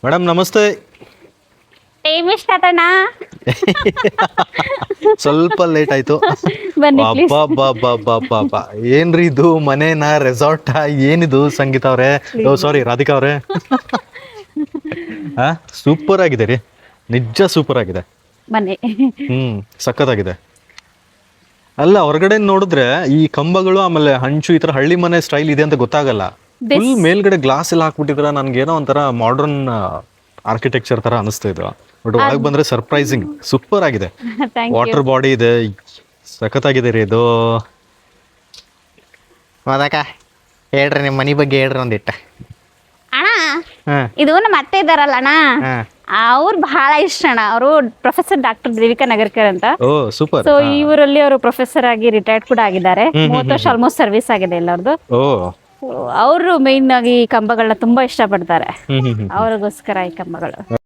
Madam ನಮಸ್ತೆ. Time ಎಷ್ಟಾತಣ್ಣ? ಸ್ವಲ್ಪ late ಆಯ್ತು. ಬನ್ನಿ ಪ್ಲೀಸ್. ಅಬ್ಬಾ ಏನ್ರಿ ಇದು, ಮನೇನಾ ರೆಸಾರ್ಟ್ ಏನಿದು ಸಂಗೀತ ಅವರೇ, ಸಾರಿ ರಾಧಿಕಾ ಅವರೇ? ಸೂಪರ್ ಆಗಿದೆ ರೀ, ನಿಜ ಸೂಪರ್ ಆಗಿದೆ. ಬನ್ನಿ. ಸಖತ್ತಾಗಿದೆ. ಅಲ್ಲ, ಹೊರಗಡೆ ನೋಡಿದ್ರೆ ಈ ಕಂಬಗಳು ಆಮೇಲೆ ಹಂಚು ಈ ತರ ಹಳ್ಳಿ ಮನೆ ಸ್ಟೈಲ್ ಇದೆ ಅಂತ ಗೊತ್ತಾಗಲ್ಲ. ಫುಲ್ ಮೇಲ್ಗಡೆ ಗ್ಲಾಸ್ ಎಲ್ಲ ಹಾಕ್ಬಿಟ್ಟಿದ್ರ, ನನ್ಗೇನೋ ಒಂಥರ ಮಾಡರ್ನ್ ಆರ್ಕಿಟೆಕ್ಚರ್ ತರ ಅನಿಸ್ತಾ ಇದು. ಬಟ್ ಒಳಗೆ ಬಂದ್ರೆ ಸರ್ಪ್ರೈಸಿಂಗ್ ಸೂಪರ್ ಆಗಿದೆ. Thank you. ವಾಟರ್ ಬಾಡಿ ಇದೆ, ಸಖತ್ತಾಗಿದೆ ರೀ ಇದು. ಮಾದಕ ಹೇಳ್ರಿ, ನಿಮ್ಮ ಮನೆ ಬಗ್ಗೆ ಹೇಳ್ರಿ ಒಂದಿಟ್ಟ. ಅಣ್ಣ, ಹಾ ಇದು ನಮ್ಮ ಅತ್ತೆ ಇದಾರಲ್ಲ ಅಣ್ಣ, ಹಾ ಅವ್ರು ಬಹಳ ಇಷ್ಟ ಅಣ್ಣ. ಅವರು ಪ್ರೊಫೆಸರ್ ಡಾಕ್ಟರ್ ದೇವಿಕಾ ನಗರ್ಕರ್ ಅಂತ. ಓ ಸೂಪರ್. ಸೊ ಈ ಊರಲ್ಲಿ ಅವರು ಪ್ರೊಫೆಸರ್ ಆಗಿ ರಿಟೈರ್ಡ್ ಕೂಡ ಆಗಿದ್ದಾರೆ. 30 ವರ್ಷ ಆಲ್ಮೋಸ್ಟ್ ಸರ್ವಿಸ್ ಆಗಿದೆ ಎಲ್ಲರದು. ಓ ಅವರು ಮೇನ್ ಆಗಿ ಈ ಕಂಬಗಳನ್ನ ತುಂಬಾ ಇಷ್ಟಪಡ್ತಾರೆ. ಹ್ಮ್. ಅವ್ರಿಗೋಸ್ಕರ ಈ ಕಂಬಗಳು.